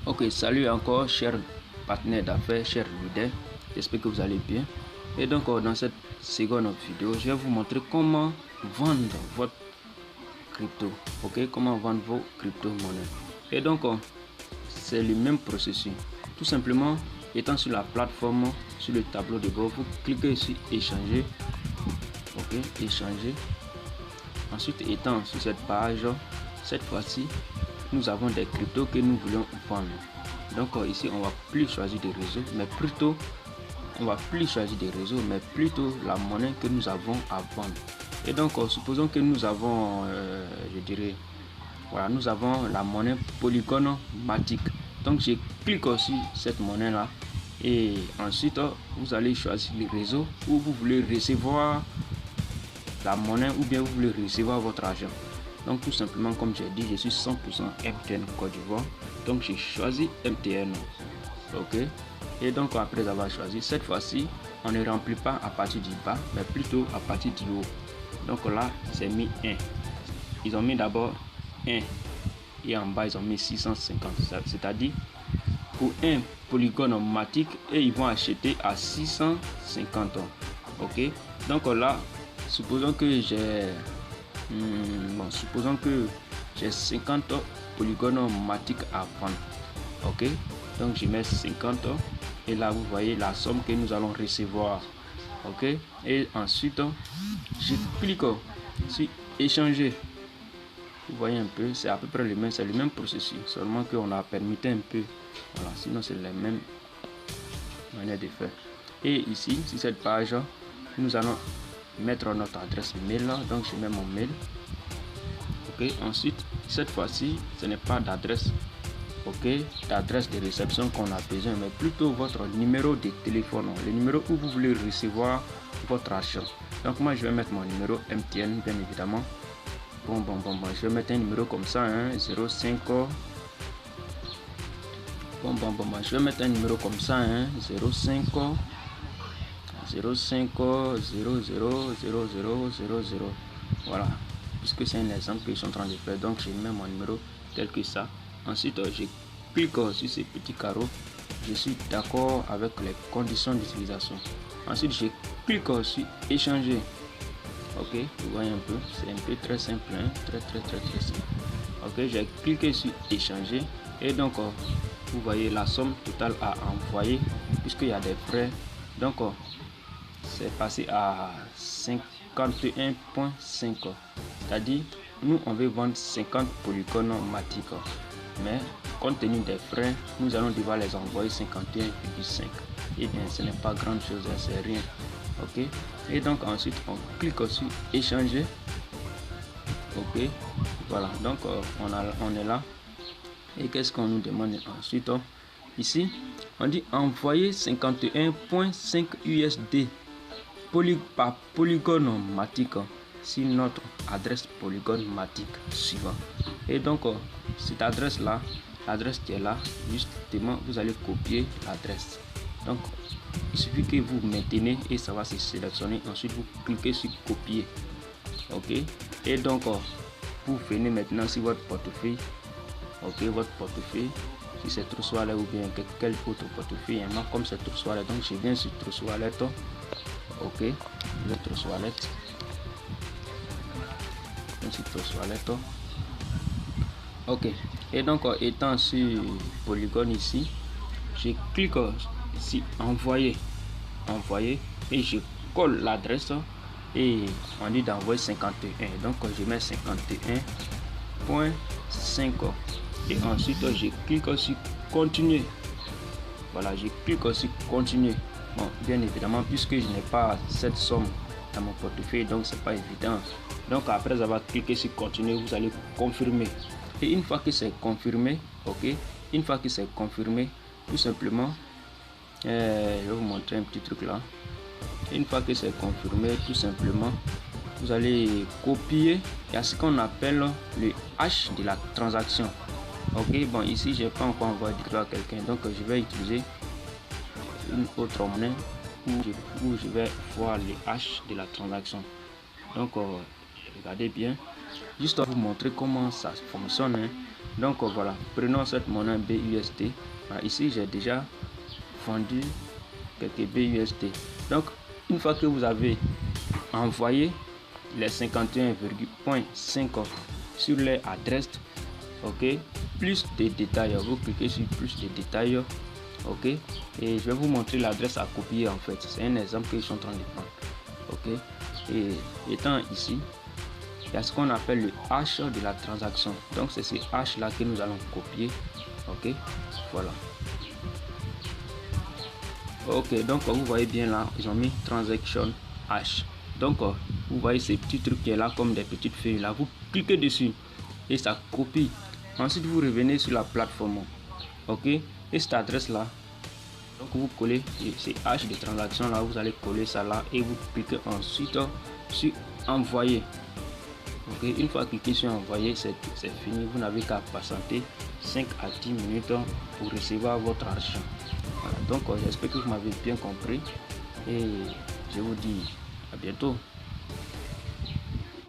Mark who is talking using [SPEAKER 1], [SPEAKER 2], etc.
[SPEAKER 1] Ok, salut encore chers partenaires d'affaires, chers leaders, j'espère que vous allez bien. Et donc dans cette seconde vidéo, je vais vous montrer comment vendre votre crypto. Ok, comment vendre vos crypto-monnaies. Et donc c'est le même processus. Tout simplement, étant sur la plateforme, sur le tableau de bord, vous cliquez sur échanger. Ok, échanger. Ensuite, étant sur cette page, cette fois-ci, nous avons des cryptos que nous voulons vendre. Donc ici, on va plus choisir des réseaux, mais plutôt la monnaie que nous avons à vendre. Et donc, supposons que nous avons, nous avons la monnaie Polygon Matic. Donc, je clique sur cette monnaie là et ensuite, vous allez choisir le réseau où vous voulez recevoir la monnaie ou bien vous voulez recevoir votre argent. Donc tout simplement, comme j'ai dit, je suis 100% MTN Côte d'Ivoire, donc j'ai choisi MTN. Ok, et donc après avoir choisi, cette fois-ci on ne remplit pas à partir du bas mais plutôt à partir du haut. Donc là c'est mis 1, ils ont mis d'abord 1 et en bas ils ont mis 650, c'est-à-dire pour un Polygon Matic, et ils vont acheter à 650. Ok, donc là supposons que j'ai 50 Polygon Matic à vendre. Ok, donc je mets 50 et là vous voyez la somme que nous allons recevoir. Ok, et ensuite je clique sur échanger. Vous voyez un peu, c'est à peu près le même processus, seulement qu'on a permis un peu. Voilà, sinon c'est la même manière de faire. Et ici sur cette page, nous allons mettre notre adresse mail. Donc je mets mon mail. Ok, ensuite cette fois-ci ce n'est pas d'adresse, d'adresse de réception qu'on a besoin, mais plutôt votre numéro de téléphone, le numéro où vous voulez recevoir votre argent. Donc moi je vais mettre mon numéro MTN, bien évidemment. Je vais mettre un numéro comme ça, 05. Je vais mettre un numéro comme ça, 05 00 0000. Voilà, puisque c'est un exemple que je suis en train de faire, donc je mets mon numéro tel que ça. Ensuite je clique sur ces petits carreaux, je suis d'accord avec les conditions d'utilisation. Ensuite je clique sur échanger. Ok, vous voyez un peu, c'est un peu très simple, très simple. Ok, j'ai cliqué sur échanger et donc vous voyez la somme totale à envoyer, puisqu'il y a des frais. Donc c'est passé à 51,5. C'est-à-dire, nous on veut vendre 50 Polygon Matic, mais compte tenu des frais, nous allons devoir les envoyer 51,5. Et bien, ce n'est pas grande chose, c'est rien. Ok, et donc ensuite on clique sur échanger. Ok, voilà, donc on est là. Et qu'est-ce qu'on nous demande ensuite? Ici on dit envoyer 51,5 USD par Polygon Matic sur notre adresse Polygon Matic suivant. Et donc cette adresse là, l'adresse qui est là, justement vous allez copier l'adresse. Donc il suffit que vous maintenez et ça va se sélectionner. Ensuite vous cliquez sur copier. Ok, et donc vous venez maintenant sur votre portefeuille. Ok, votre portefeuille, si c'est Trust Wallet ou bien quel autre portefeuille, moi comme c'est Trust Wallet, donc je viens sur Trust Wallet. Ok, le Trust Wallet, ok, et donc étant sur Polygon ici, je clique sur envoyer et je colle l'adresse et on dit d'envoyer 51, donc je mets 51,5 et ensuite je clique sur continuer. Voilà, je clique sur continuer. Bon, bien évidemment, puisque je n'ai pas cette somme dans mon portefeuille, donc c'est pas évident. Donc après avoir cliqué sur continuer, vous allez confirmer. Et une fois que c'est confirmé, ok, une fois que c'est confirmé, tout simplement, je vais vous montrer un petit truc là. Une fois que c'est confirmé, tout simplement, vous allez copier. Il y a ce qu'on appelle le hash de la transaction. Ok, bon, ici j'ai pas encore envoyé à quelqu'un, donc je vais utiliser une autre monnaie où je vais voir le hash de la transaction. Donc regardez bien, juste pour vous montrer comment ça fonctionne. Donc voilà, prenons cette monnaie BUSD. Voilà, ici j'ai déjà vendu quelques BUSD. Donc une fois que vous avez envoyé les 51,5 sur les adresses, ok, plus de détails, vous cliquez sur plus de détails, ok, et je vais vous montrer l'adresse à copier. En fait, c'est un exemple que je suis en train de prendre, ok. Et étant ici, il y a ce qu'on appelle le hash de la transaction. Donc c'est ce hash là que nous allons copier, ok. Voilà, ok. Donc vous voyez bien là, ils ont mis transaction hash. Donc vous voyez ces petits trucs qui est là comme des petites feuilles là, vous cliquez dessus et ça copie. Ensuite vous revenez sur la plateforme, ok, et cette adresse là, donc vous collez ces hash de transaction là, vous allez coller ça là et vous cliquez ensuite sur envoyer, ok. Une fois cliqué sur envoyer, c'est fini, vous n'avez qu'à patienter 5 à 10 minutes pour recevoir votre argent. Voilà, donc j'espère que vous m'avez bien compris et je vous dis à bientôt.